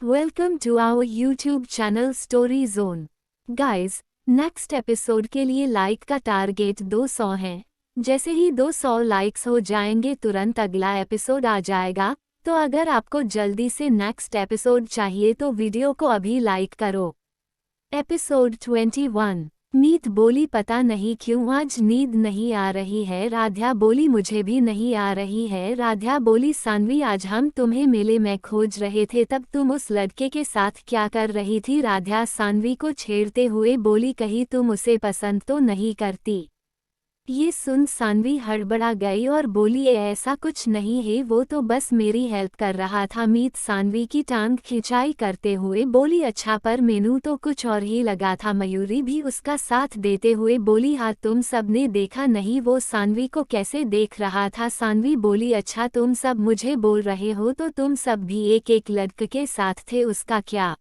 Welcome to our YouTube channel story zone. Guys, next episode के लिए like का target 200 है। जैसे ही 200 लाइक्स हो जाएंगे तुरंत अगला एपिसोड आ जाएगा। तो अगर आपको जल्दी से नेक्स्ट एपिसोड चाहिए तो वीडियो को अभी लाइक करो। एपिसोड 21। मीत बोली पता नहीं क्यों आज नींद नहीं आ रही है। राध्या बोली मुझे भी नहीं आ रही है। राध्या बोली सान्वी आज हम तुम्हें मेले में खोज रहे थे, तब तुम उस लड़के के साथ क्या कर रही थी। राध्या सान्वी को छेड़ते हुए बोली कहीं तुम उसे पसंद तो नहीं करती। ये सुन सान्वी हड़बड़ा गई और बोली ऐसा कुछ नहीं है, वो तो बस मेरी हेल्प कर रहा था। मीत सान्वी की टांग खिंचाई करते हुए बोली अच्छा, पर मेनू तो कुछ और ही लगा था। मयूरी भी उसका साथ देते हुए बोली हाँ तुम सब ने देखा नहीं वो सान्वी को कैसे देख रहा था। सान्वी बोली अच्छा तुम सब मुझे बोल रहे हो तो तुम सब भी एक एक लड़के के साथ थे, उसका क्या।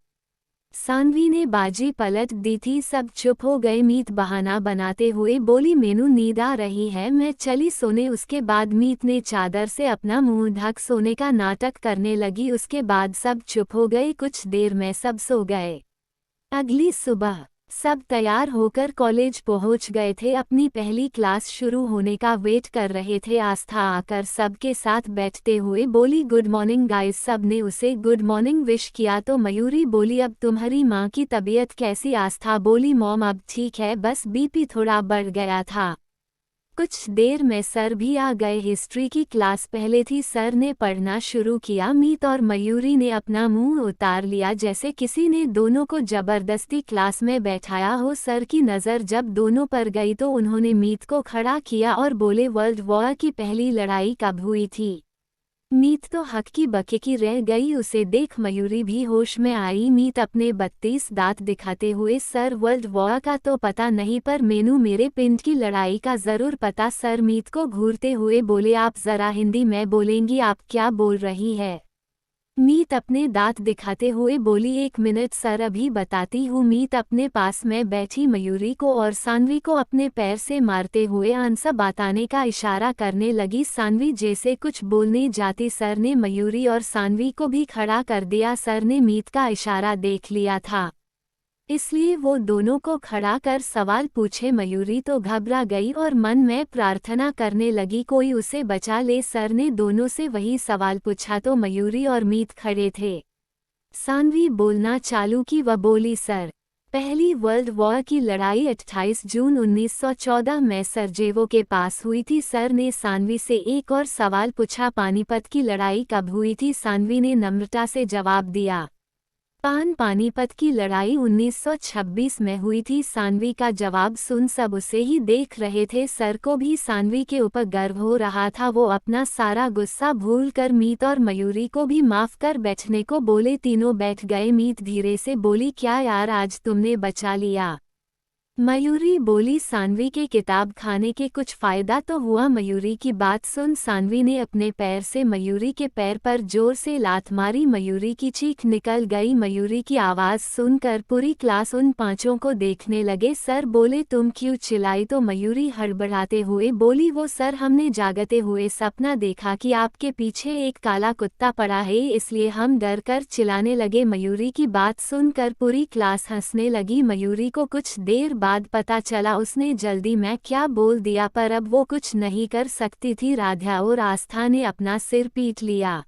सान्वी ने बाजी पलट दी थी। सब चुप हो गए। मीत बहाना बनाते हुए बोली मेनू नींद आ रही है, मैं चली सोने। उसके बाद मीत ने चादर से अपना मुंह ढक सोने का नाटक करने लगी। उसके बाद सब चुप हो गए। कुछ देर में सब सो गए। अगली सुबह सब तैयार होकर कॉलेज पहुंच गए थे। अपनी पहली क्लास शुरू होने का वेट कर रहे थे। आस्था आकर सबके साथ बैठते हुए बोली गुड मॉर्निंग गाइस। सब ने उसे गुड मॉर्निंग विश किया तो मयूरी बोली अब तुम्हारी माँ की तबीयत कैसी। आस्था बोली मॉम अब ठीक है, बस बीपी थोड़ा बढ़ गया था। कुछ देर में सर भी आ गए। हिस्ट्री की क्लास पहले थी। सर ने पढ़ना शुरू किया। मीत और मयूरी ने अपना मुंह उतार लिया जैसे किसी ने दोनों को जबरदस्ती क्लास में बैठाया हो। सर की नज़र जब दोनों पर गई तो उन्होंने मीत को खड़ा किया और बोले वर्ल्ड वॉर की पहली लड़ाई कब हुई थी। मीत तो हक्की बक्की रह गई। उसे देख मयूरी भी होश में आई। मीत अपने 32 दांत दिखाते हुए सर वर्ल्ड वॉर का तो पता नहीं, पर मेनू मेरे पिंड की लड़ाई का जरूर पता। सर मीत को घूरते हुए बोले आप जरा हिंदी में बोलेंगी, आप क्या बोल रही है। मीत अपने दांत दिखाते हुए बोली एक मिनट सर अभी बताती हूँ। मीत अपने पास में बैठी मयूरी को और सान्वी को अपने पैर से मारते हुए आंसर बताने का इशारा करने लगी। सान्वी जैसे कुछ बोलने जाती, सर ने मयूरी और सान्वी को भी खड़ा कर दिया। सर ने मीत का इशारा देख लिया था, इसलिए वो दोनों को खड़ा कर सवाल पूछे। मयूरी तो घबरा गई और मन में प्रार्थना करने लगी कोई उसे बचा ले। सर ने दोनों से वही सवाल पूछा तो मयूरी और मीत खड़े थे। सान्वी बोलना चालू की। वह बोली सर पहली वर्ल्ड वॉर की लड़ाई 28 जून 1914 में सरजेवो के पास हुई थी। सर ने सान्वी से एक और सवाल पूछा पानीपत की लड़ाई कब हुई थी। सान्वी ने नम्रता से जवाब दिया पानीपत की लड़ाई 1926 में हुई थी। सान्वी का जवाब सुन सब उसे ही देख रहे थे। सर को भी सान्वी के ऊपर गर्व हो रहा था। वो अपना सारा गुस्सा भूलकर मीत और मयूरी को भी माफ कर बैठने को बोले। तीनों बैठ गए। मीत धीरे से बोली क्या यार आज तुमने बचा लिया। मयूरी बोली सान्वी के किताब खाने के कुछ फायदा तो हुआ। मयूरी की बात सुन सान्वी ने अपने पैर से मयूरी के पैर पर जोर से लात मारी। मयूरी की चीख निकल गई। मयूरी की आवाज़ सुनकर पूरी क्लास उन पांचों को देखने लगे। सर बोले तुम क्यों चिल्लाई तो मयूरी हड़बड़ाते हुए बोली वो सर हमने जागते हुए सपना देखा कि आपके पीछे एक काला कुत्ता पड़ा है, इसलिए हम डर कर चिल्लाने लगे। मयूरी की बात सुनकर पूरी क्लास हंसने लगी। मयूरी को कुछ देर बाद पता चला उसने जल्दी में क्या बोल दिया, पर अब वो कुछ नहीं कर सकती थी। राध्या और आस्था ने अपना सिर पीट लिया।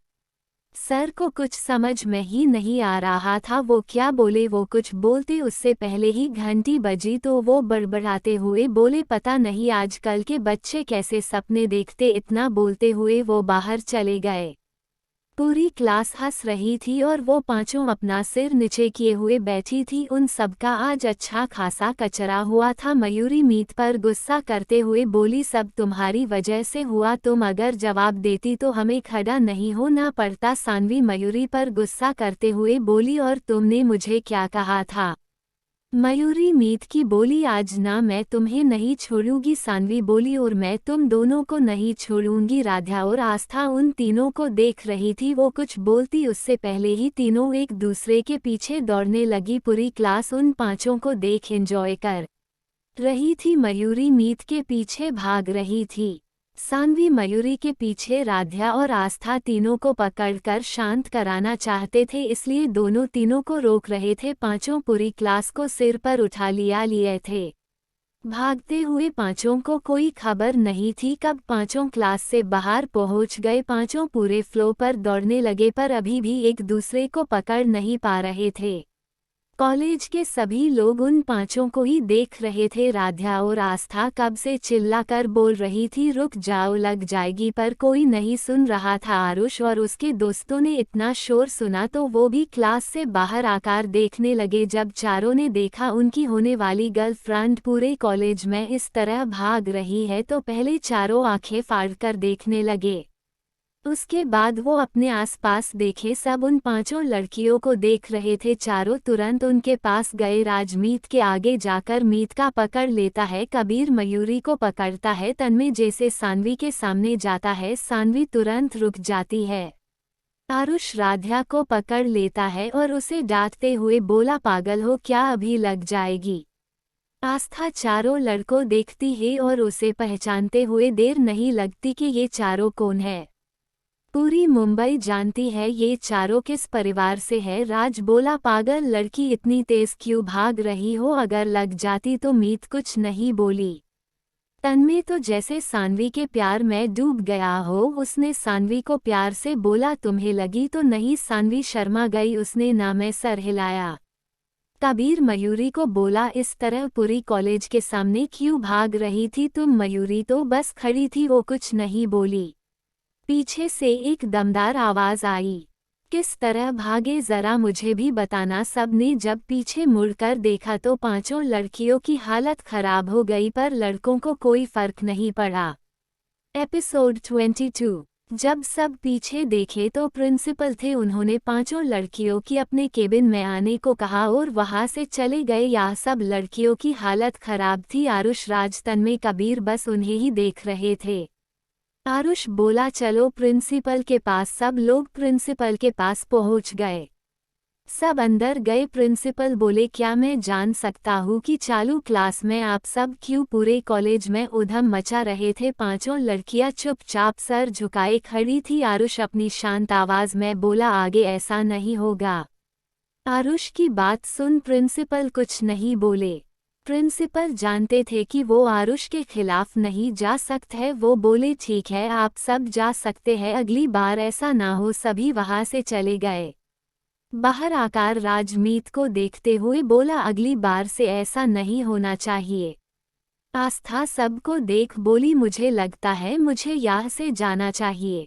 सर को कुछ समझ में ही नहीं आ रहा था वो क्या बोले। वो कुछ बोलते उससे पहले ही घंटी बजी तो वो बड़बड़ाते हुए बोले पता नहीं आजकल के बच्चे कैसे सपने देखते। इतना बोलते हुए वो बाहर चले गए। पूरी क्लास हंस रही थी और वो पांचों अपना सिर नीचे किए हुए बैठी थी। उन सबका आज अच्छा खासा कचरा हुआ था। मयूरी मीत पर गुस्सा करते हुए बोली सब तुम्हारी वजह से हुआ, तुम अगर जवाब देती तो हमें खड़ा नहीं होना पड़ता। सान्वी मयूरी पर गुस्सा करते हुए बोली और तुमने मुझे क्या कहा था। मयूरी मीत की बोली आज ना मैं तुम्हें नहीं छोड़ूंगी। सान्वी बोली और मैं तुम दोनों को नहीं छोड़ूंगी। राधा और आस्था उन तीनों को देख रही थी। वो कुछ बोलती उससे पहले ही तीनों एक दूसरे के पीछे दौड़ने लगी। पूरी क्लास उन पांचों को देख एंजॉय कर रही थी। मयूरी मीत के पीछे भाग रही थी। सान्वी मयूरी के पीछे राध्या और आस्था तीनों को पकड़कर शांत कराना चाहते थे, इसलिए दोनों तीनों को रोक रहे थे। पांचों पूरी क्लास को सिर पर उठा लिए थे। भागते हुए पांचों को कोई खबर नहीं थी कब पांचों क्लास से बाहर पहुंच गए। पांचों पूरे फ्लो पर दौड़ने लगे पर अभी भी एक दूसरे को पकड़ नहीं पा रहे थे। कॉलेज के सभी लोग उन पांचों को ही देख रहे थे। राध्या और आस्था कब से चिल्लाकर बोल रही थी, रुक जाओ लग जाएगी, पर कोई नहीं सुन रहा था। आरुष और उसके दोस्तों ने इतना शोर सुना तो वो भी क्लास से बाहर आकर देखने लगे। जब चारों ने देखा उनकी होने वाली गर्लफ्रेंड पूरे कॉलेज में इस तरह भाग रही है तो पहले चारों आंखें फाड़कर देखने लगे। उसके बाद वो अपने आसपास देखे, सब उन पांचों लड़कियों को देख रहे थे। चारों तुरंत उनके पास गए। राजमीत के आगे जाकर मीत का पकड़ लेता है, कबीर मयूरी को पकड़ता है, तन्मय जैसे सान्वी के सामने जाता है। सान्वी तुरंत रुक जाती है। आरुष राध्या को पकड़ लेता है और उसे डांटते हुए बोला, पागल हो क्या, अभी लग जाएगी। आस्था चारों लड़कों देखती है और उसे पहचानते हुए देर नहीं लगती कि ये चारों कौन है। पूरी मुंबई जानती है ये चारों किस परिवार से है। राज बोला, पागल लड़की, इतनी तेज क्यों भाग रही हो, अगर लग जाती तो। मीत कुछ नहीं बोली। तन्मय तो जैसे सान्वी के प्यार में डूब गया हो, उसने सान्वी को प्यार से बोला, तुम्हें लगी तो नहीं। सान्वी शर्मा गई, उसने ना में सर हिलाया। कबीर मयूरी को बोला, इस तरह पूरी कॉलेज के सामने क्यों भाग रही थी तुम। मयूरी तो बस खड़ी थी, वो कुछ नहीं बोली। पीछे से एक दमदार आवाज आई, किस तरह भागे जरा मुझे भी बताना। सबने जब पीछे मुड़कर देखा तो पांचों लड़कियों की हालत खराब हो गई, पर लड़कों को कोई फर्क नहीं पड़ा। एपिसोड 22। जब सब पीछे देखे तो प्रिंसिपल थे। उन्होंने पांचों लड़कियों की अपने केबिन में आने को कहा और वहां से चले गए। यह सब लड़कियों की हालत खराब थी। आरुष, राज, तन्मय, कबीर बस उन्हें ही देख रहे थे। आरुष बोला, चलो प्रिंसिपल के पास। सब लोग प्रिंसिपल के पास पहुंच गए। सब अंदर गए। प्रिंसिपल बोले, क्या मैं जान सकता हूँ कि चालू क्लास में आप सब क्यों पूरे कॉलेज में उधम मचा रहे थे। पांचों लड़कियां चुपचाप सर झुकाए खड़ी थी। आरुष अपनी शांत आवाज में बोला, आगे ऐसा नहीं होगा। आरुष की बात सुन प्रिंसिपल कुछ नहीं बोले। प्रिंसिपल जानते थे कि वो आरुष के खिलाफ नहीं जा सकते हैं। वो बोले, ठीक है आप सब जा सकते हैं, अगली बार ऐसा ना हो। सभी वहां से चले गए। बाहर आकर राजमीत को देखते हुए बोला, अगली बार से ऐसा नहीं होना चाहिए। आस्था सबको देख बोली, मुझे लगता है मुझे यहाँ से जाना चाहिए।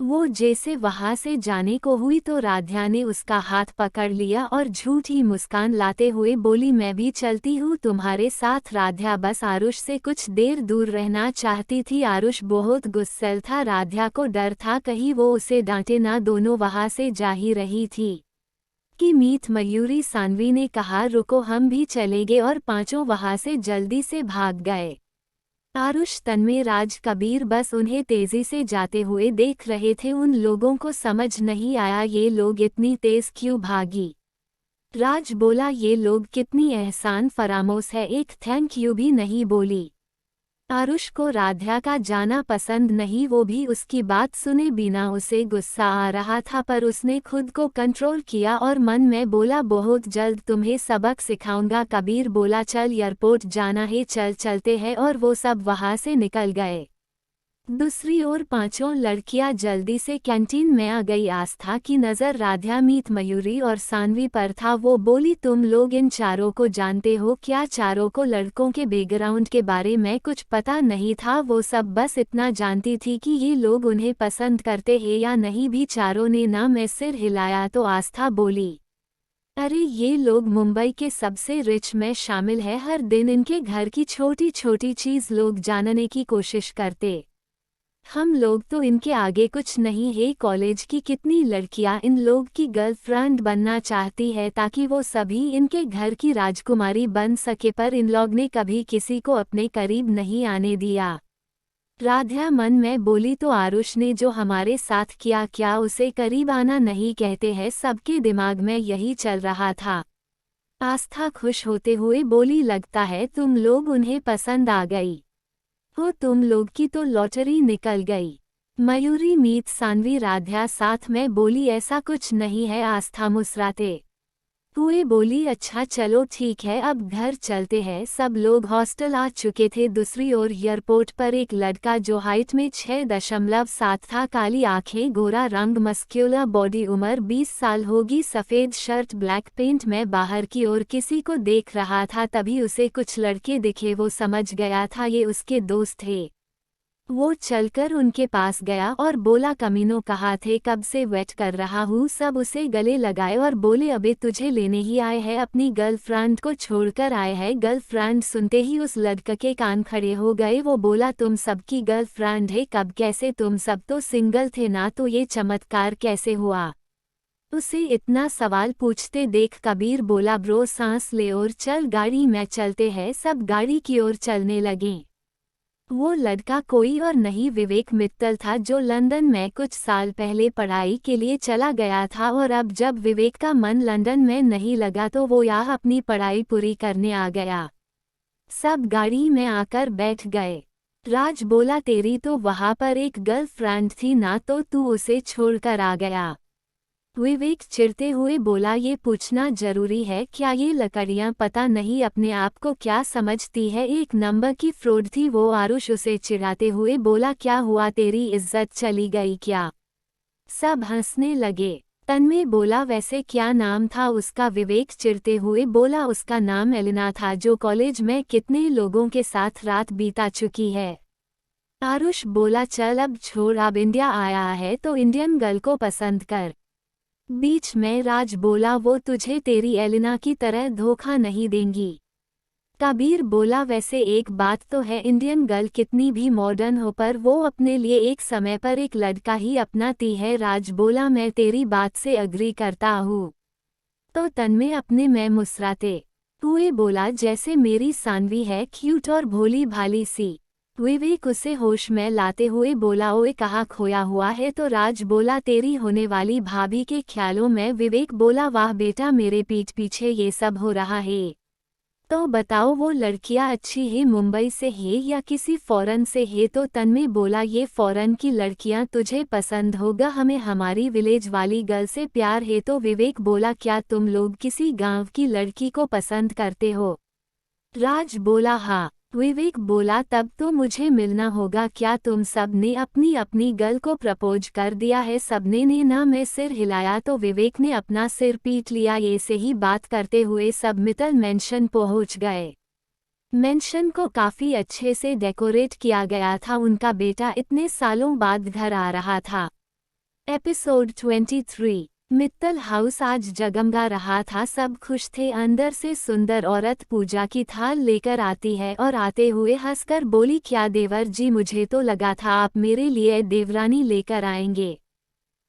वो जैसे वहां से जाने को हुई तो राध्या ने उसका हाथ पकड़ लिया और झूठी मुस्कान लाते हुए बोली, मैं भी चलती हूँ तुम्हारे साथ। राध्या बस आरुष से कुछ देर दूर रहना चाहती थी। आरुष बहुत गुस्सैल था। राध्या को डर था कहीं वो उसे डांटे ना। दोनों वहां से जा ही रही थी कि मीत, मयूरी, सान्वी ने कहा, रुको हम भी चलेंगे, और पांचों वहां से जल्दी से भाग गए। आरुष, तन्मय, राज, कबीर बस उन्हें तेजी से जाते हुए देख रहे थे। उन लोगों को समझ नहीं आया ये लोग इतनी तेज क्यों भागी। राज बोला, ये लोग कितनी एहसान फरामोश है, एक थैंक यू भी नहीं बोली। आरुष को राध्या का जाना पसंद नहीं, वो भी उसकी बात सुने बिना उसे गुस्सा आ रहा था, पर उसने खुद को कंट्रोल किया और मन में बोला, बहुत जल्द तुम्हें सबक सिखाऊंगा। कबीर बोला, चल एयरपोर्ट जाना है, चल चलते हैं, और वो सब वहां से निकल गए। दूसरी ओर पांचों लड़कियां जल्दी से कैंटीन में आ गई। आस्था की नज़र राध्या, मीत, मयूरी और सान्वी पर था। वो बोली, तुम लोग इन चारों को जानते हो क्या। चारों को लड़कों के बैकग्राउंड के बारे में कुछ पता नहीं था। वो सब बस इतना जानती थी कि ये लोग उन्हें पसंद करते हैं या नहीं भी। चारों ने ना में सिर हिलाया तो आस्था बोली, अरे ये लोग मुंबई के सबसे रिच में शामिल है। हर दिन इनके घर की छोटी छोटी चीज़ लोग जानने की कोशिश करते। हम लोग तो इनके आगे कुछ नहीं है। कॉलेज की कितनी लड़कियां इन लोग की गर्लफ्रेंड बनना चाहती है ताकि वो सभी इनके घर की राजकुमारी बन सके, पर इन लोग ने कभी किसी को अपने करीब नहीं आने दिया। राध्या मन में बोली, तो आरुष ने जो हमारे साथ किया, क्या उसे करीब आना नहीं कहते हैं। सबके दिमाग में यही चल रहा था। आस्था खुश होते हुए बोली, लगता है तुम लोग उन्हें पसंद आ गई। हो तुम लोग की तो लॉटरी निकल गई। मयूरी मीत सानवी राध्या साथ में बोली ऐसा कुछ नहीं है। आस्था मुस्कुराते हुए बोली अच्छा चलो ठीक है अब घर चलते हैं। सब लोग हॉस्टल आ चुके थे। दूसरी ओर एयरपोर्ट पर एक लड़का जो हाइट में 6.7 था, काली आंखें, गोरा रंग, मस्क्यूलर बॉडी, उम्र 20 साल होगी, सफ़ेद शर्ट ब्लैक पेंट में बाहर की ओर किसी को देख रहा था। तभी उसे कुछ लड़के दिखे। वो समझ गया था ये उसके दोस्त थे। वो चलकर उनके पास गया और बोला कमीनों कहाँ थे, कब से वेट कर रहा हूँ। सब उसे गले लगाए और बोले अबे तुझे लेने ही आए हैं, अपनी गर्लफ्रेंड को छोड़कर आए हैं। गर्लफ्रेंड सुनते ही उस लड़के के कान खड़े हो गए। वो बोला तुम सबकी गर्लफ्रेंड है, कब, कैसे, तुम सब तो सिंगल थे ना, तो ये चमत्कार कैसे हुआ। उसे इतना सवाल पूछते देख कबीर बोला ब्रो सांस ले और चल, गाड़ी में चलते हैं। सब गाड़ी की ओर चलने लगे। वो लड़का कोई और नहीं विवेक मित्तल था, जो लंदन में कुछ साल पहले पढ़ाई के लिए चला गया था और अब जब विवेक का मन लंदन में नहीं लगा तो वो यहाँ अपनी पढ़ाई पूरी करने आ गया। सब गाड़ी में आकर बैठ गए। राज बोला तेरी तो वहाँ पर एक गर्लफ्रेंड थी ना, तो तू उसे छोड़कर आ गया। विवेक चिढ़ते हुए बोला ये पूछना जरूरी है क्या, ये लकड़ियां पता नहीं अपने आप को क्या समझती है, एक नंबर की फ्रॉड थी वो। आरुष उसे चिढ़ाते हुए बोला क्या हुआ, तेरी इज्जत चली गई क्या। सब हंसने लगे। तन्मय बोला वैसे क्या नाम था उसका। विवेक चिढ़ते हुए बोला उसका नाम एलिना था, जो कॉलेज में कितने लोगों के साथ रात बीता चुकी है। आरुष बोला चल अब छोड़, अब इंडिया आया है तो इंडियन गर्ल को पसंद कर। बीच में राज बोला वो तुझे तेरी एलिना की तरह धोखा नहीं देंगी। कबीर बोला वैसे एक बात तो है, इंडियन गर्ल कितनी भी मॉडर्न हो पर वो अपने लिए एक समय पर एक लड़का ही अपनाती है। राज बोला मैं तेरी बात से अग्री करता हूँ। तो तन्मय अपने में मुस्कुराते हुए बोला जैसे मेरी सानवी है, क्यूट और भोली भाली सी। विवेक उसे होश में लाते हुए बोला ओए कहाँ खोया हुआ है। तो राज बोला तेरी होने वाली भाभी के ख्यालों में। विवेक बोला वाह बेटा, मेरे पीठ पीछे ये सब हो रहा है। तो बताओ वो लड़कियां अच्छी है, मुंबई से है या किसी फॉरेन से है। तो तन्मय बोला ये फॉरेन की लड़कियां तुझे पसंद होगा, हमें हमारी विलेज वाली गर्ल से प्यार है। तो विवेक बोला क्या तुम लोग किसी गांव की लड़की को पसंद करते हो। राज बोला हाँ। विवेक बोला तब तो मुझे मिलना होगा। क्या तुम सब ने अपनी अपनी गर्ल को प्रपोज कर दिया है। सबने ने ना मैं सिर हिलाया तो विवेक ने अपना सिर पीट लिया। ये से ही बात करते हुए सब मित्तल मेंशन पहुंच गए। मेंशन को काफी अच्छे से डेकोरेट किया गया था। उनका बेटा इतने सालों बाद घर आ रहा था। एपिसोड 23 मित्तल हाउस आज जगमगा रहा था। सब खुश थे। अंदर से सुंदर औरत पूजा की थाल लेकर आती है और आते हुए हंसकर बोली क्या देवर जी, मुझे तो लगा था आप मेरे लिए देवरानी लेकर आएंगे।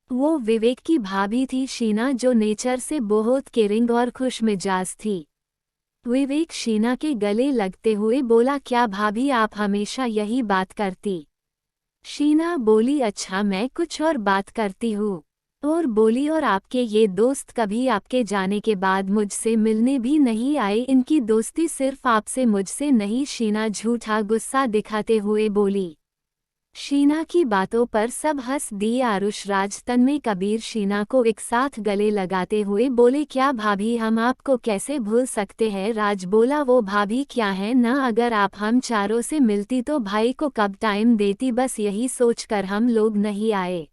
वो विवेक की भाभी थी शीना, जो नेचर से बहुत केयरिंग और खुश मिजाज थी। विवेक शीना के गले लगते हुए बोला क्या भाभी आप हमेशा यही बात करती। शीना बोली अच्छा मैं कुछ और बात करती हूँ। और बोली और आपके ये दोस्त कभी आपके जाने के बाद मुझसे मिलने भी नहीं आए, इनकी दोस्ती सिर्फ आपसे मुझसे नहीं। शीना झूठा गुस्सा दिखाते हुए बोली। शीना की बातों पर सब हंस दिए। आरुष, राज, तन्मय, कबीर शीना को एक साथ गले लगाते हुए बोले क्या भाभी हम आपको कैसे भूल सकते हैं। राज बोला वो भाभी क्या है ना, अगर आप हम चारों से मिलती तो भाई को कब टाइम देती, बस यही सोचकर हम लोग नहीं आए।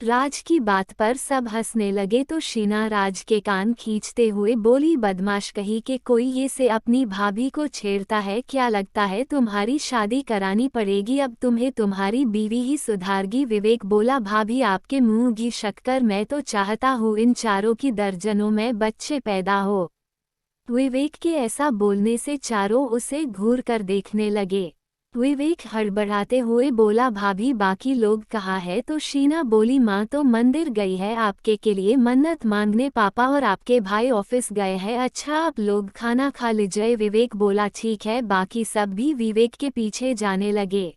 राज की बात पर सब हंसने लगे तो शीना राज के कान खींचते हुए बोली बदमाश कही कि कोई ये से अपनी भाभी को छेड़ता है, क्या लगता है तुम्हारी शादी करानी पड़ेगी, अब तुम्हें तुम्हारी बीवी ही सुधारगी। विवेक बोला भाभी आपके मुंह की शक्कर, मैं तो चाहता हूँ इन चारों की दर्जनों में बच्चे पैदा हो। विवेक के ऐसा बोलने से चारों उसे घूर कर देखने लगे। विवेक हड़बड़ाते हुए बोला भाभी बाकी लोग कहाँ है। तो शीना बोली माँ तो मंदिर गई है आपके के लिए मन्नत मांगने, पापा और आपके भाई ऑफिस गए हैं। अच्छा आप लोग खाना खा लीजिए। विवेक बोला ठीक है। बाकी सब भी विवेक के पीछे जाने लगे।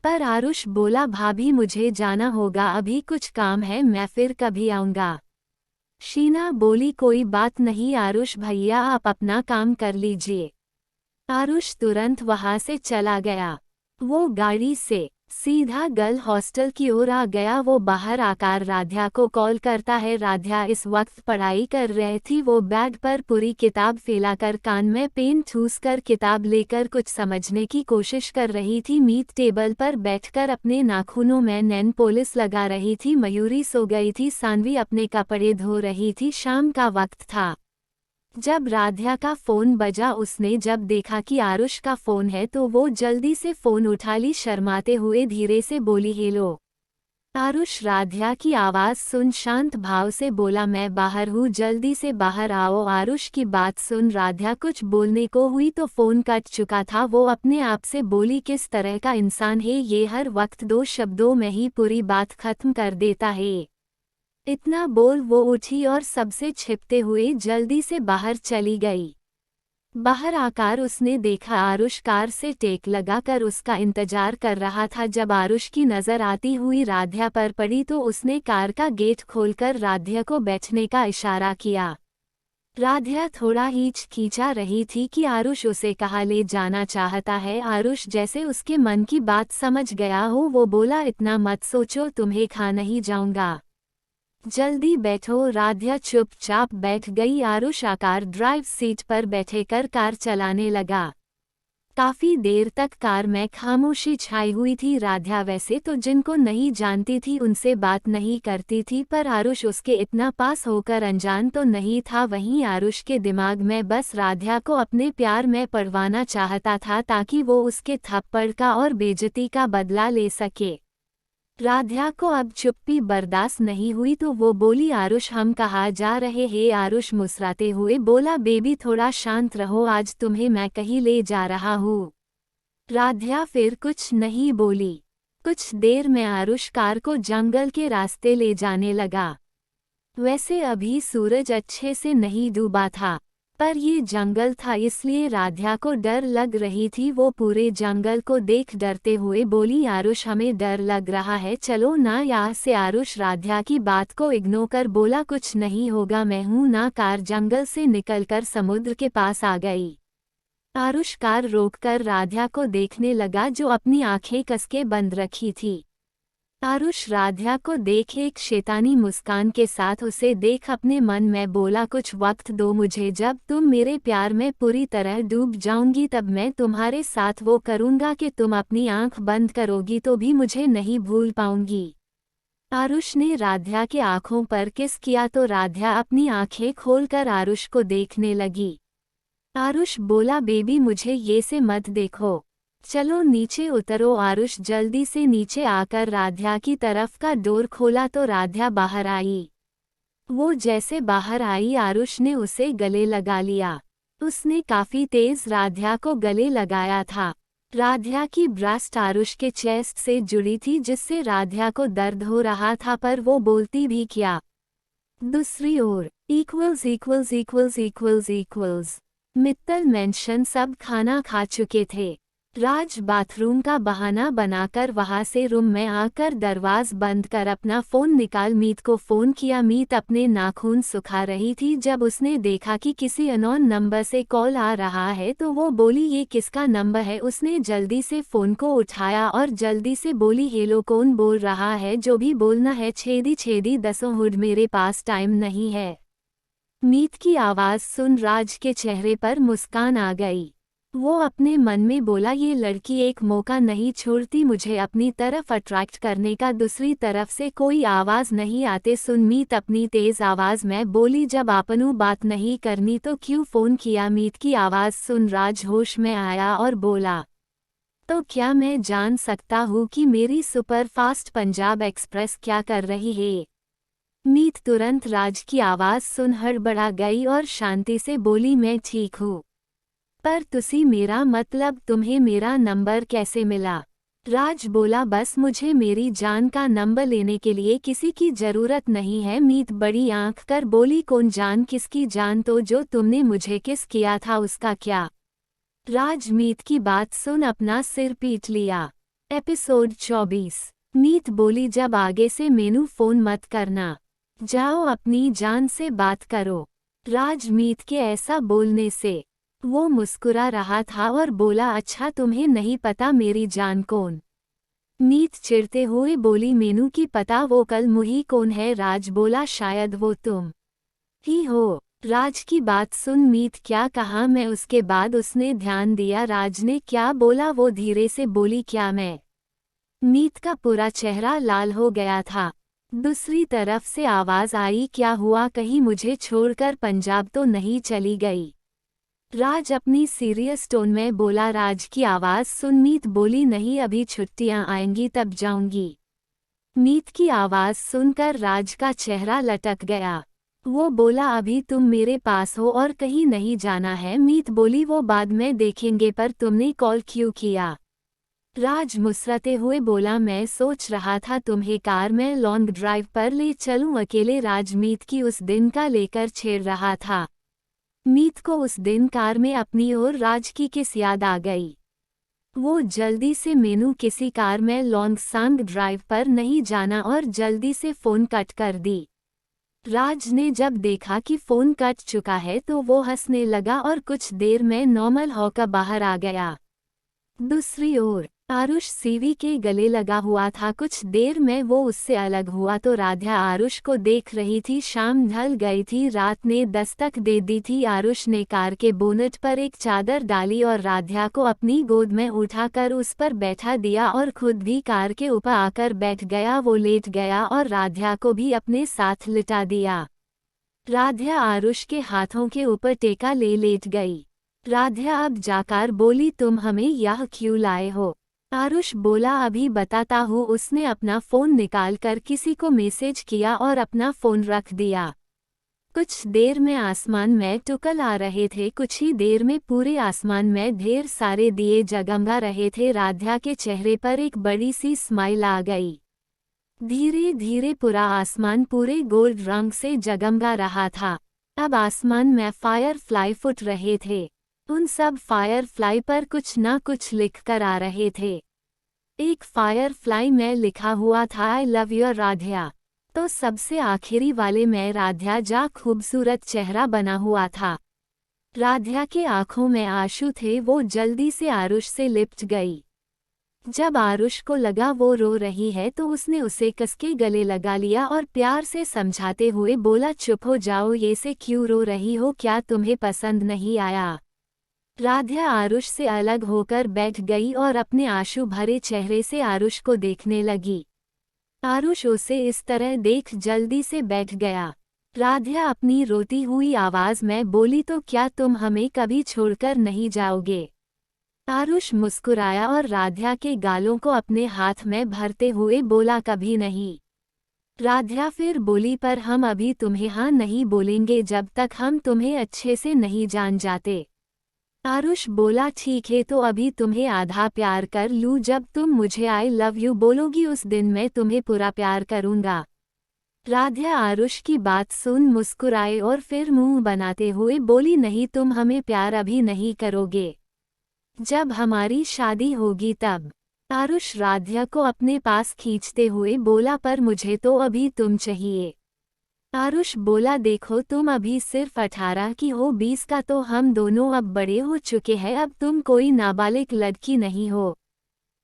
पर आरुष बोला भाभी मुझे जाना होगा, अभी कुछ काम है, मैं फिर कभी आऊँगा। शीना बोली कोई बात नहीं आरुष भैया, आप अपना काम कर लीजिए। आरुष तुरंत वहां से चला गया। वो गाड़ी से सीधा गर्ल हॉस्टल की ओर आ गया। वो बाहर आकर राध्या को कॉल करता है। राध्या इस वक्त पढ़ाई कर रही थी। वो बैग पर पूरी किताब फैलाकर कान में पेन ठूसकर किताब लेकर कुछ समझने की कोशिश कर रही थी। मीत टेबल पर बैठकर अपने नाखूनों में नेल पॉलिश लगा रही थी। मयूरी सो गई थी। सानवी अपने कपड़े धो रही थी। शाम का वक्त था। जब राध्या का फोन बजा, उसने जब देखा कि आरुष का फोन है तो वो जल्दी से फोन उठा ली। शर्माते हुए धीरे से बोली, हेलो। आरुष राध्या की आवाज़ सुन शांत भाव से बोला, मैं बाहर हूँ, जल्दी से बाहर आओ। आरुष की बात सुन राध्या कुछ बोलने को हुई तो फोन कट चुका था। वो अपने आप से बोली, किस तरह का इंसान है ये, हर वक्त 2 शब्दों में ही पूरी बात खत्म कर देता है। इतना बोल वो उठी और सबसे छिपते हुए जल्दी से बाहर चली गई। बाहर आकर उसने देखा आरुष कार से टेक लगाकर उसका इंतजार कर रहा था। जब आरुष की नज़र आती हुई राध्या पर पड़ी तो उसने कार का गेट खोलकर राध्या को बैठने का इशारा किया। राध्या थोड़ा हिचकिचा रही थी कि आरुष उसे कहाँ ले जाना चाहता है। आरुष जैसे उसके मन की बात समझ गया हो, वो बोला, इतना मत सोचो, तुम्हें खा नहीं जाऊंगा, जल्दी बैठो। राध्या चुपचाप बैठ गई। आरुष आकर ड्राइव सीट पर बैठकर कार चलाने लगा। काफी देर तक कार में खामोशी छाई हुई थी। राध्या वैसे तो जिनको नहीं जानती थी उनसे बात नहीं करती थी, पर आरुष उसके इतना पास होकर अनजान तो नहीं था। वहीं आरुष के दिमाग में बस राध्या को अपने प्यार में पड़वाना चाहता था ताकि वो उसके थप्पड़ का और बेइज्जती का बदला ले सके। राध्या को अब चुप्पी बर्दाश्त नहीं हुई तो वो बोली, आरुष हम कहाँ जा रहे हैं। आरुष मुस्कुराते हुए बोला, बेबी थोड़ा शांत रहो, आज तुम्हें मैं कहीं ले जा रहा हूँ। राध्या फिर कुछ नहीं बोली। कुछ देर में आरुष कार को जंगल के रास्ते ले जाने लगा। वैसे अभी सूरज अच्छे से नहीं डूबा था, पर ये जंगल था इसलिए राध्या को डर लग रही थी। वो पूरे जंगल को देख डरते हुए बोली, आरुष हमें डर लग रहा है, चलो ना यहाँ से। आरुष राध्या की बात को इग्नोर कर बोला, कुछ नहीं होगा, मैं हूं ना। कार जंगल से निकलकर समुद्र के पास आ गई। आरुष कार रोककर राध्या को देखने लगा जो अपनी आंखें कसके बंद रखी थी। आरुष राध्या को देख एक शैतानी मुस्कान के साथ उसे देख अपने मन में बोला, कुछ वक्त दो मुझे, जब तुम मेरे प्यार में पूरी तरह डूब जाऊंगी तब मैं तुम्हारे साथ वो करूंगा कि तुम अपनी आंख बंद करोगी तो भी मुझे नहीं भूल पाऊंगी। आरुष ने राध्या के आंखों पर किस किया तो राध्या अपनी आंखें खोलकर आरुष को देखने लगी। आरुष बोला, बेबी मुझे ये से मत देखो, चलो नीचे उतरो। आरुष जल्दी से नीचे आकर राध्या की तरफ का डोर खोला तो राध्या बाहर आई। वो जैसे बाहर आई आरुष ने उसे गले लगा लिया। उसने काफी तेज राध्या को गले लगाया था। राध्या की ब्रेस्ट आरुष के चेस्ट से जुड़ी थी जिससे राध्या को दर्द हो रहा था, पर वो बोलती भी क्या। दूसरी ओर इक्वल्स मित्तल मेंशन सब खाना खा चुके थे। राज बाथरूम का बहाना बनाकर वहां से रूम में आकर दरवाज़ा बंद कर अपना फ़ोन निकाल मीत को फ़ोन किया। मीत अपने नाखून सुखा रही थी। जब उसने देखा कि किसी अननोन नंबर से कॉल आ रहा है तो वो बोली, ये किसका नंबर है। उसने जल्दी से फ़ोन को उठाया और जल्दी से बोली, हेलो कौन बोल रहा है, जो भी बोलना है छेदी दसों हुड, मेरे पास टाइम नहीं है। मीत की आवाज़ सुन राज के चेहरे पर मुस्कान आ गई। वो अपने मन में बोला, ये लड़की एक मौका नहीं छोड़ती मुझे अपनी तरफ अट्रैक्ट करने का। दूसरी तरफ से कोई आवाज़ नहीं आते सुन मीत अपनी तेज़ आवाज़ में बोली, जब आपनू बात नहीं करनी तो क्यों फ़ोन किया। मीत की आवाज़ सुन राज होश में आया और बोला, तो क्या मैं जान सकता हूँ कि मेरी सुपरफास्ट पंजाब एक्सप्रेस क्या कर रही है। मीत तुरंत राज की आवाज़ सुन हड़बड़ा गई और शांति से बोली, मैं ठीक हूँ, पर तुसी मेरा मतलब तुम्हें मेरा नंबर कैसे मिला। राज बोला, बस मुझे मेरी जान का नंबर लेने के लिए किसी की ज़रूरत नहीं है। मीत बड़ी आंख कर बोली, कौन जान, किसकी जान, तो जो तुमने मुझे किस किया था उसका क्या। राज मीत की बात सुन अपना सिर पीट लिया। एपिसोड 24। मीत बोली, जब आगे से मेनू फ़ोन मत करना, जाओ अपनी जान से बात करो। राज मीत के ऐसा बोलने से वो मुस्कुरा रहा था और बोला, अच्छा तुम्हें नहीं पता मेरी जान कौन? मीत चिढ़ते हुए बोली, मीनू की पता, वो कल मुही कौन है? राज बोला, शायद वो तुम ही हो। राज की बात सुन मीत क्या कहा मैं? उसके बाद उसने ध्यान दिया राज ने क्या बोला। वो धीरे से बोली, क्या मैं? मीत का पूरा चेहरा लाल हो गया था। दूसरी तरफ से आवाज आई, क्या हुआ, कहीं मुझे छोड़कर पंजाब तो नहीं चली गई? राज अपनी सीरियस टोन में बोला। राज की आवाज सुन मीत बोली, नहीं अभी छुट्टियां आएंगी तब जाऊंगी। मीत की आवाज सुनकर राज का चेहरा लटक गया। वो बोला, अभी तुम मेरे पास हो और कहीं नहीं जाना है? मीत बोली, वो बाद में देखेंगे, पर तुमने कॉल क्यों किया? राज मुस्कुराते हुए बोला, मैं सोच रहा था तुम्हें कार में लॉन्ग ड्राइव पर ले चलूं अकेले। राज मीत की उस दिन का लेकर छेड़ रहा था। मीत को उस दिन कार में अपनी और राज की किस याद आ गई। वो जल्दी से, मीनू किसी कार में लॉन्ग ड्राइव पर नहीं जाना, और जल्दी से फोन कट कर दी। राज ने जब देखा कि फोन कट चुका है तो वो हंसने लगा और कुछ देर में नॉर्मल होकर बाहर आ गया। दूसरी ओर आरुष सीवी के गले लगा हुआ था। कुछ देर में वो उससे अलग हुआ तो राधा आरुष को देख रही थी। शाम ढल गई थी, रात ने दस्तक दे दी थी। आरुष ने कार के बोनट पर एक चादर डाली और राधा को अपनी गोद में उठाकर उस पर बैठा दिया और खुद भी कार के ऊपर आकर बैठ गया। वो लेट गया और राधा को भी अपने साथ लिटा दिया। राधा आरुष के हाथों के ऊपर टेका ले लेट गई। राधा अब जाकर बोली, तुम हमें यह क्यों लाए हो? आरुष बोला, अभी बताता हूँ। उसने अपना फोन निकालकर किसी को मैसेज किया और अपना फोन रख दिया। कुछ देर में आसमान में टुकल आ रहे थे। कुछ ही देर में पूरे आसमान में ढेर सारे दिए जगमगा रहे थे। राधा के चेहरे पर एक बड़ी सी स्माइल आ गई। धीरे धीरे पूरा आसमान पूरे गोल्ड रंग से जगमगा रहा था। अब आसमान में फायर फ्लाई फुट रहे थे। उन सब फायर फ्लाई पर कुछ ना कुछ लिख कर आ रहे थे। एक फायर फ्लाई में लिखा हुआ था, आई लव यू राधा। तो सबसे आखिरी वाले में राधा जा खूबसूरत चेहरा बना हुआ था। राधा के आंखों में आंसू थे। वो जल्दी से आरुष से लिपट गई। जब आरुष को लगा वो रो रही है तो उसने उसे कसके गले लगा लिया और प्यार से समझाते हुए बोला, चुप हो जाओ, ये से क्यों रो रही हो? क्या तुम्हें पसंद नहीं आया? राधा आरुष से अलग होकर बैठ गई और अपने आंसू भरे चेहरे से आरुष को देखने लगी। आरुष उसे इस तरह देख जल्दी से बैठ गया। राधा अपनी रोती हुई आवाज में बोली, तो क्या तुम हमें कभी छोड़कर नहीं जाओगे? आरुष मुस्कुराया और राधा के गालों को अपने हाथ में भरते हुए बोला, कभी नहीं। राधा फिर बोली, पर हम अभी तुम्हें हाँ नहीं बोलेंगे जब तक हम तुम्हें अच्छे से नहीं जान जाते। आरुष बोला, ठीक है, तो अभी तुम्हें आधा प्यार कर लूँ। जब तुम मुझे आई लव यू बोलोगी उस दिन मैं तुम्हें पूरा प्यार करूँगा। राधा आरुष की बात सुन मुस्कुराए और फिर मुंह बनाते हुए बोली, नहीं, तुम हमें प्यार अभी नहीं करोगे, जब हमारी शादी होगी तब। आरुष राधा को अपने पास खींचते हुए बोला, पर मुझे तो अभी तुम चाहिए। आरुष बोला, देखो तुम अभी सिर्फ 18 की हो, 20 का तो हम दोनों अब बड़े हो चुके हैं। अब तुम कोई नाबालिग लड़की नहीं हो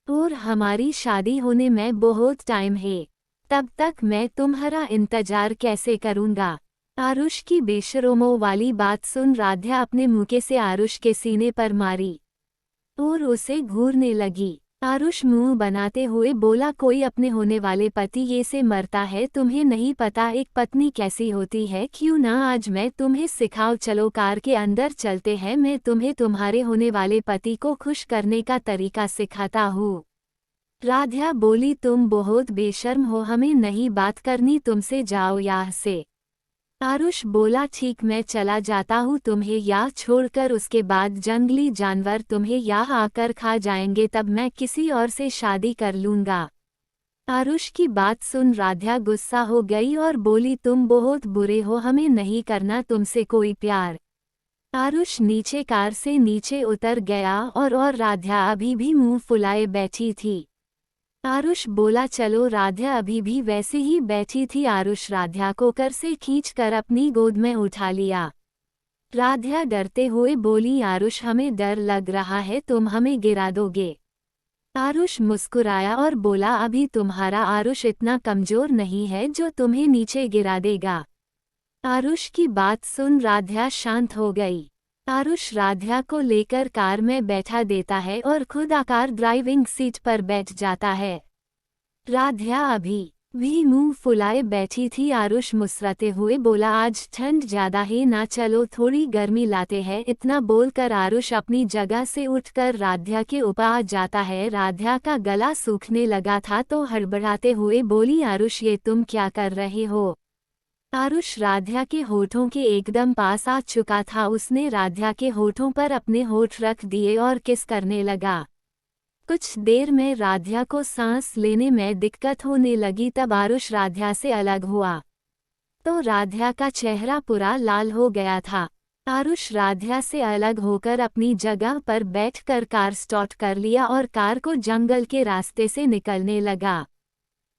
और हमारी शादी होने में बहुत टाइम है। तब तक मैं तुम्हारा इंतजार कैसे करूँगा? आरुष की बेशर्मों वाली बात सुन राधा अपने मुक्के से आरुष के सीने पर मारी और उसे घूरने लगी। आरुष मुंह बनाते हुए बोला, कोई अपने होने वाले पति ये से मरता है, तुम्हें नहीं पता एक पत्नी कैसी होती है? क्यों ना आज मैं तुम्हें सिखाऊं, चलो कार के अंदर चलते हैं, मैं तुम्हें तुम्हारे होने वाले पति को खुश करने का तरीका सिखाता हूँ। राधा बोली, तुम बहुत बेशर्म हो, हमें नहीं बात करनी तुमसे, जाओ यहाँ से। आरुष बोला, ठीक, मैं चला जाता हूँ तुम्हें यहाँ छोड़कर, उसके बाद जंगली जानवर तुम्हें यहाँ आकर खा जाएंगे, तब मैं किसी और से शादी कर लूँगा। आरुष की बात सुन राधा गुस्सा हो गई और बोली, तुम बहुत बुरे हो, हमें नहीं करना तुमसे कोई प्यार। आरुष नीचे कार से नीचे उतर गया और राधा अभी भी मुंह फुलाए बैठी थी। आरुष बोला, चलो। राधा अभी भी वैसे ही बैठी थी। आरुष राधा को कर से खींचकर अपनी गोद में उठा लिया। राध्या डरते हुए बोली, आरुष हमें डर लग रहा है, तुम हमें गिरा दोगे। आरुष मुस्कुराया और बोला, अभी तुम्हारा आरुष इतना कमजोर नहीं है जो तुम्हें नीचे गिरा देगा। आरुष की बात सुन राध्या शांत हो गई। आरुष राध्या को लेकर कार में बैठा देता है और खुद आकर ड्राइविंग सीट पर बैठ जाता है। राध्या अभी भी मुंह फुलाए बैठी थी। आरुष मुस्कुराते हुए बोला, आज ठंड ज्यादा है ना, चलो थोड़ी गर्मी लाते हैं। इतना बोलकर आरुष अपनी जगह से उठकर राध्या के ऊपर आ जाता है। राध्या का गला सूखने लगा था तो हड़बड़ाते हुए बोली, आरुष ये तुम क्या कर रहे हो। आरुष राध्या के होठों के एकदम पास आ चुका था। उसने राध्या के होठों पर अपने होठ रख दिए और किस करने लगा। कुछ देर में राध्या को सांस लेने में दिक्कत होने लगी। तब आरुष राध्या से अलग हुआ तो राध्या का चेहरा पूरा लाल हो गया था। आरुष राध्या से अलग होकर अपनी जगह पर बैठकर कार स्टार्ट कर लिया और कार को जंगल के रास्ते से निकलने लगा।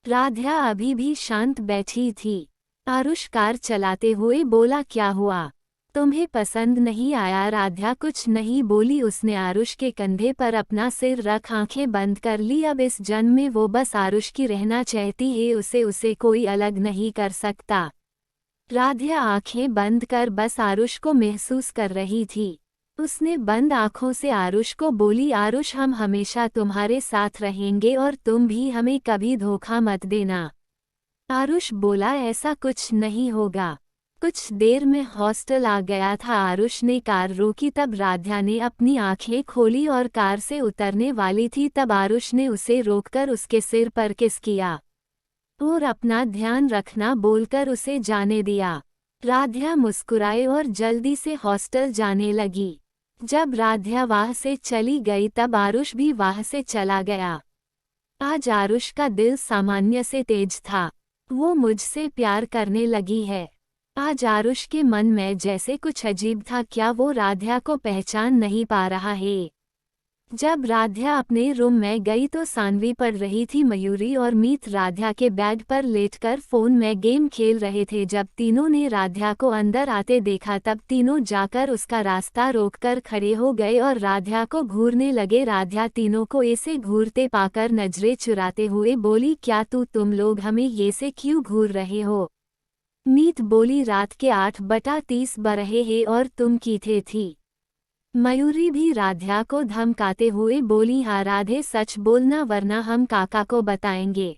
राध्या अभी भी शांत बैठी थी। आरुष कार चलाते हुए बोला, क्या हुआ, तुम्हें पसंद नहीं आया। राध्या कुछ नहीं बोली। उसने आरुष के कंधे पर अपना सिर रख आंखें बंद कर ली। अब इस जन्म में वो बस आरुष की रहना चाहती है, उसे कोई अलग नहीं कर सकता। राध्या आंखें बंद कर बस आरुष को महसूस कर रही थी। उसने बंद आंखों से आरुष को बोली, आरुष हम हमेशा तुम्हारे साथ रहेंगे और तुम भी हमें कभी धोखा मत देना। आरुष बोला, ऐसा कुछ नहीं होगा। कुछ देर में हॉस्टल आ गया था। आरुष ने कार रोकी। तब राध्या ने अपनी आंखें खोली और कार से उतरने वाली थी। तब आरुष ने उसे रोककर उसके सिर पर किस किया और अपना ध्यान रखना बोलकर उसे जाने दिया। राध्या मुस्कुराए और जल्दी से हॉस्टल जाने लगी। जब राध्या वहां से चली गई तब आरुष भी वहां से चला गया। आज आरुष का दिल सामान्य से तेज था। वो मुझसे प्यार करने लगी है। आज आरुष के मन में जैसे कुछ अजीब था। क्या वो राध्या को पहचान नहीं पा रहा है। जब राध्या अपने रूम में गई तो सानवी पढ़ रही थी। मयूरी और मीत राध्या के बेड पर लेटकर फोन में गेम खेल रहे थे। जब तीनों ने राध्या को अंदर आते देखा तब तीनों जाकर उसका रास्ता रोककर खड़े हो गए और राध्या को घूरने लगे। राध्या तीनों को ऐसे घूरते पाकर नजरें चुराते हुए बोली, क्या तुम लोग हमें ये से क्यों घूर रहे हो। मीत बोली, रात के 8:30 बरहे हैं और तुम कीथे थी। मयूरी भी राध्या को धमकाते हुए बोली, हाँ राधे सच बोलना वरना हम काका को बताएंगे।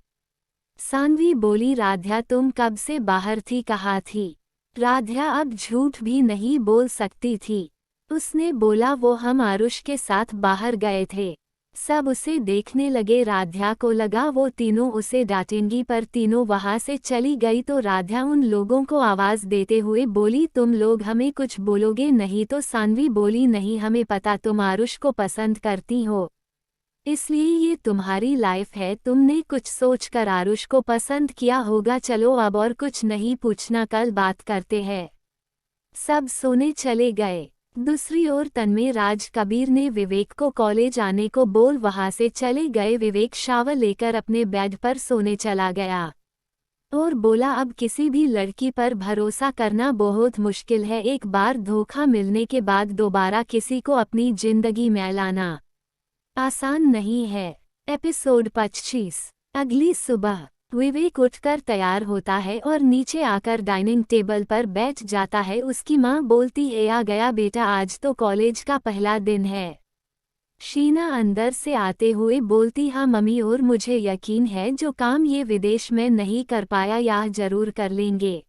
सानवी बोली, राध्या तुम कब से बाहर थी, कहाँ थी। राध्या अब झूठ भी नहीं बोल सकती थी। उसने बोला, वो हम आरुष के साथ बाहर गए थे। सब उसे देखने लगे। राध्या को लगा वो तीनों उसे डांटेंगी पर तीनों वहां से चली गई तो राध्या उन लोगों को आवाज देते हुए बोली, तुम लोग हमें कुछ बोलोगे नहीं। तो सानवी बोली, नहीं हमें पता तुम आरुष को पसंद करती हो, इसलिए ये तुम्हारी लाइफ है। तुमने कुछ सोचकर आरुष को पसंद किया होगा। चलो अब और कुछ नहीं पूछना, कल बात करते हैं। सब सोने चले गए। दूसरी ओर तन्मय राज कबीर ने विवेक को कॉलेज आने को बोल वहां से चले गए। विवेक शावर लेकर अपने बेड पर सोने चला गया और बोला, अब किसी भी लड़की पर भरोसा करना बहुत मुश्किल है। एक बार धोखा मिलने के बाद दोबारा किसी को अपनी जिंदगी में लाना आसान नहीं है। एपिसोड 25। अगली सुबह विवेक उठकर तैयार होता है और नीचे आकर डाइनिंग टेबल पर बैठ जाता है। उसकी माँ बोलती है, आ गया बेटा, आज तो कॉलेज का पहला दिन है। शीना अंदर से आते हुए बोलती, हाँ मम्मी, और मुझे यकीन है जो काम ये विदेश में नहीं कर पाया यह जरूर कर लेंगे।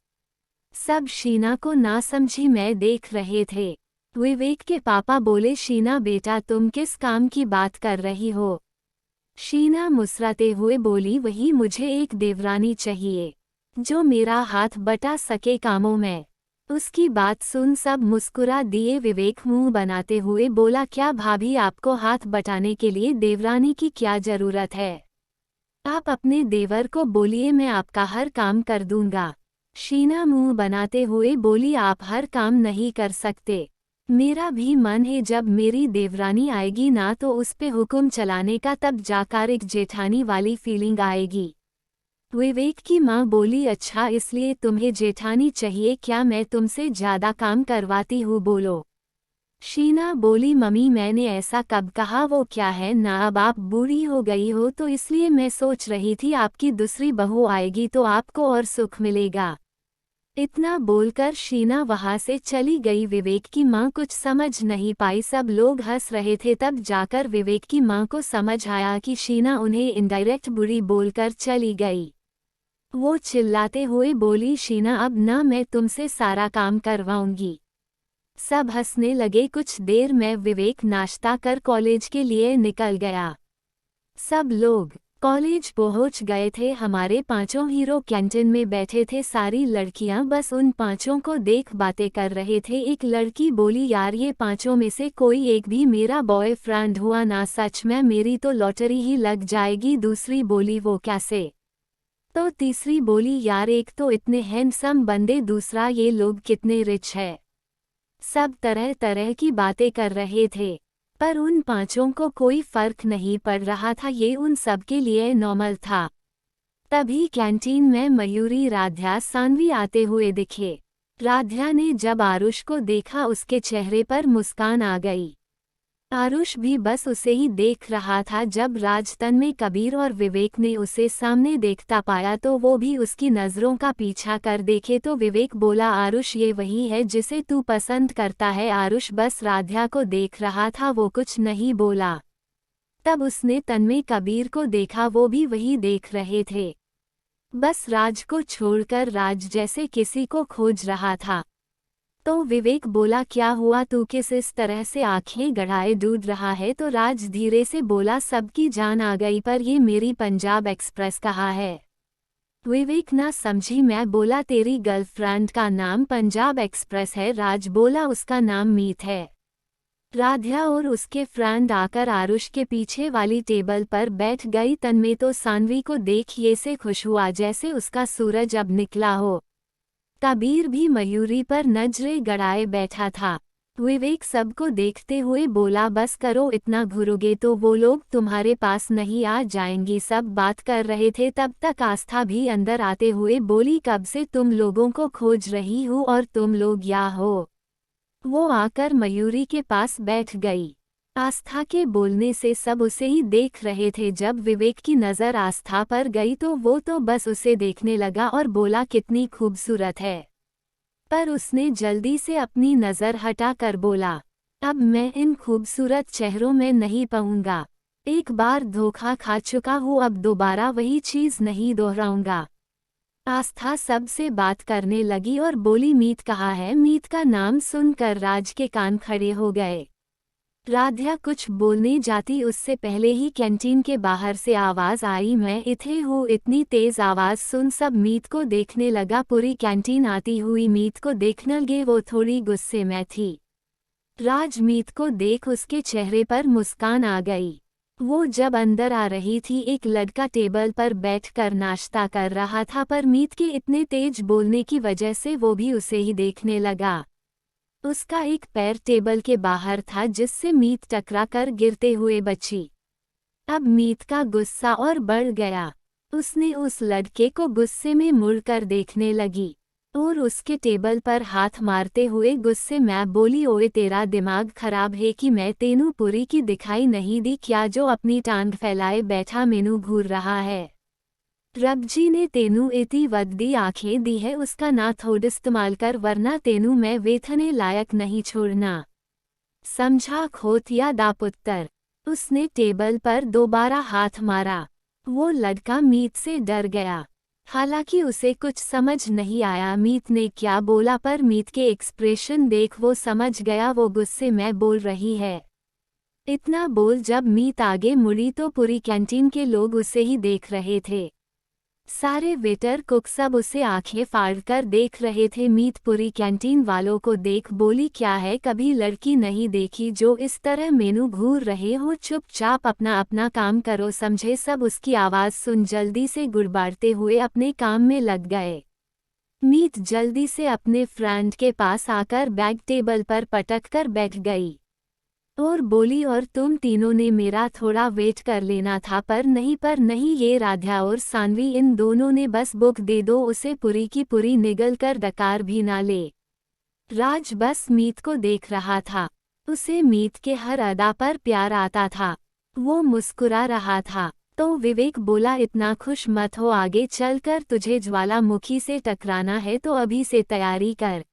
सब शीना को नासमझी में देख रहे थे। विवेक के पापा बोले, शीना बेटा तुम किस काम की बात कर रही हो। शीना मुस्कुराते हुए बोली, वही मुझे एक देवरानी चाहिए जो मेरा हाथ बटा सके कामों में। उसकी बात सुन सब मुस्कुरा दिए। विवेक मुंह बनाते हुए बोला, क्या भाभी, आपको हाथ बटाने के लिए देवरानी की क्या जरूरत है। आप अपने देवर को बोलिए, मैं आपका हर काम कर दूंगा। शीना मुंह बनाते हुए बोली, आप हर काम नहीं कर सकते। मेरा भी मन है जब मेरी देवरानी आएगी ना तो उस पे हुक्म चलाने का, तब जाकर एक जेठानी वाली फीलिंग आएगी। विवेक की माँ बोली, अच्छा इसलिए तुम्हें जेठानी चाहिए क्या, मैं तुमसे ज्यादा काम करवाती हूँ, बोलो। शीना बोली, मम्मी मैंने ऐसा कब कहा, वो क्या है ना, अब आप बूढ़ी हो गई हो तो इसलिए मैं सोच रही थी आपकी दूसरी बहू आएगी तो आपको और सुख मिलेगा। इतना बोलकर शीना वहां से चली गई। विवेक की माँ कुछ समझ नहीं पाई, सब लोग हंस रहे थे। तब जाकर विवेक की माँ को समझ आया कि शीना उन्हें इनडायरेक्ट बुरी बोलकर चली गई। वो चिल्लाते हुए बोली, शीना अब ना मैं तुमसे सारा काम करवाऊंगी। सब हंसने लगे। कुछ देर में विवेक नाश्ता कर कॉलेज के लिए निकल गया। सब लोग कॉलेज पहुंच गए थे। हमारे पांचों हीरो कैंटीन में बैठे थे। सारी लड़कियां बस उन पांचों को देख बातें कर रहे थे। एक लड़की बोली, यार ये पांचों में से कोई एक भी मेरा बॉयफ्रेंड हुआ ना, सच में मेरी तो लॉटरी ही लग जाएगी। दूसरी बोली, वो कैसे? तो तीसरी बोली, यार एक तो इतने हैंडसम बंदे, दूसरा ये लोग कितने रिच है। सब तरह तरह की बातें कर रहे थे पर उन पांचों को कोई फर्क नहीं पड़ रहा था, ये उन सब के लिए नॉर्मल था। तभी कैंटीन में मयूरी, राध्या, सानवी आते हुए दिखे। राध्या ने जब आरुष को देखा उसके चेहरे पर मुस्कान आ गई। आरुष भी बस उसे ही देख रहा था। जब राजतन में कबीर और विवेक ने उसे सामने देखता पाया तो वो भी उसकी नज़रों का पीछा कर देखे तो विवेक बोला, आरुष ये वही है जिसे तू पसंद करता है। आरुष बस राध्या को देख रहा था, वो कुछ नहीं बोला। तब उसने तन्मय कबीर को देखा, वो भी वही देख रहे थे। बस राज को छोड़कर राज जैसे किसी को खोज रहा था। तो विवेक बोला, क्या हुआ, तू किस इस तरह से आंखें गड़ाए ढूंढ रहा है? तो राज धीरे से बोला, सबकी जान आ गई पर ये मेरी पंजाब एक्सप्रेस कहाँ है? विवेक ना समझी। मैं बोला, तेरी गर्लफ्रेंड का नाम पंजाब एक्सप्रेस है। राज बोला, उसका नाम मीत है। राध्या और उसके फ्रेंड आकर आरुष के पीछे वाली टेबल पर बैठ गई। तन्मय तो सानवी को देख ये से खुश हुआ जैसे उसका सूरज अब निकला हो। कबीर भी मयूरी पर नजरें गड़ाए बैठा था। विवेक सबको देखते हुए बोला, बस करो, इतना घूरोगे तो वो लोग तुम्हारे पास नहीं आ जाएंगी। सब बात कर रहे थे तब तक आस्था भी अंदर आते हुए बोली, कब से तुम लोगों को खोज रही हूँ और तुम लोग यहाँ हो। वो आकर मयूरी के पास बैठ गई। आस्था के बोलने से सब उसे ही देख रहे थे। जब विवेक की नज़र आस्था पर गई तो वो तो बस उसे देखने लगा और बोला, कितनी खूबसूरत है। पर उसने जल्दी से अपनी नज़र हटा कर बोला, अब मैं इन खूबसूरत चेहरों में नहीं पाऊंगा। एक बार धोखा खा चुका हूँ, अब दोबारा वही चीज़ नहीं दोहराऊंगा। आस्था सबसे बात करने लगी और बोली, मीत कहाँ है? मीत का नाम सुनकर राज के कान खड़े हो गए। राध्या कुछ बोलने जाती उससे पहले ही कैंटीन के बाहर से आवाज आई, मैं इथे हूँ। इतनी तेज आवाज सुन सब मीत को देखने लगा। पूरी कैंटीन आती हुई मीत को देखने लगे। वो थोड़ी गुस्से में थी। राज मीत को देख उसके चेहरे पर मुस्कान आ गई। वो जब अंदर आ रही थी एक लड़का टेबल पर बैठकर नाश्ता कर रहा था पर मीत के इतने तेज बोलने की वजह से वो भी उसे ही देखने लगा। उसका एक पैर टेबल के बाहर था जिससे मीत टकरा कर गिरते हुए बची। अब मीत का गुस्सा और बढ़ गया। उसने उस लड़के को गुस्से में मुड़कर देखने लगी और उसके टेबल पर हाथ मारते हुए गुस्से में बोली, ओए तेरा दिमाग खराब है कि मैं तेनू पूरी की दिखाई नहीं दी क्या, जो अपनी टांग फैलाए बैठा मेनू घूर रहा है। रब जी ने तेनू इतनी वद्दी आंखें दी है, उसका ना थोड़ इस्तेमाल कर वरना तेनू मैं वेथने लायक नहीं छोड़ना। समझा खोतिया दा पुत्तर। उसने टेबल पर दोबारा हाथ मारा। वो लड़का मीत से डर गया। हालांकि उसे कुछ समझ नहीं आया मीत ने क्या बोला, पर मीत के एक्सप्रेशन देख वो समझ गया वो गुस्से में बोल रही है। इतना बोल जब मीत आगे मुड़ी तो पूरी कैंटीन के लोग उसे ही देख रहे थे। सारे वेटर कुक सब उसे आंखें फाड़कर देख रहे थे। मीत पूरी कैंटीन वालों को देख बोली, क्या है, कभी लड़की नहीं देखी जो इस तरह मेनू घूर रहे हो, चुपचाप अपना अपना काम करो, समझे? सब उसकी आवाज़ सुन जल्दी से गुड़बाड़ते हुए अपने काम में लग गए। मीत जल्दी से अपने फ्रेंड के पास आकर बैग टेबल पर पटक कर बैठ गई। और बोली और तुम तीनों ने मेरा थोड़ा वेट कर लेना था, पर नहीं, ये राधा और सानवी इन दोनों ने बस बुक दे दो उसे, पूरी की पूरी निगल कर डकार भी ना ले। राज बस मीत को देख रहा था। उसे मीत के हर अदा पर प्यार आता था। वो मुस्कुरा रहा था। तो विवेक बोला इतना खुश मत हो, आगे चलकर तुझे ज्वालामुखी से टकराना है तो अभी से तैयारी कर।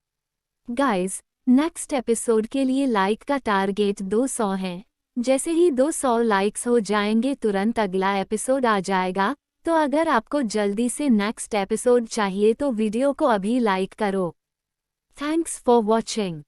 गाइस, नेक्स्ट एपिसोड के लिए लाइक का टारगेट 200 है। जैसे ही 200 लाइक्स हो जाएंगे तुरंत अगला एपिसोड आ जाएगा। तो अगर आपको जल्दी से नेक्स्ट एपिसोड चाहिए तो वीडियो को अभी लाइक करो। Thanks for watching.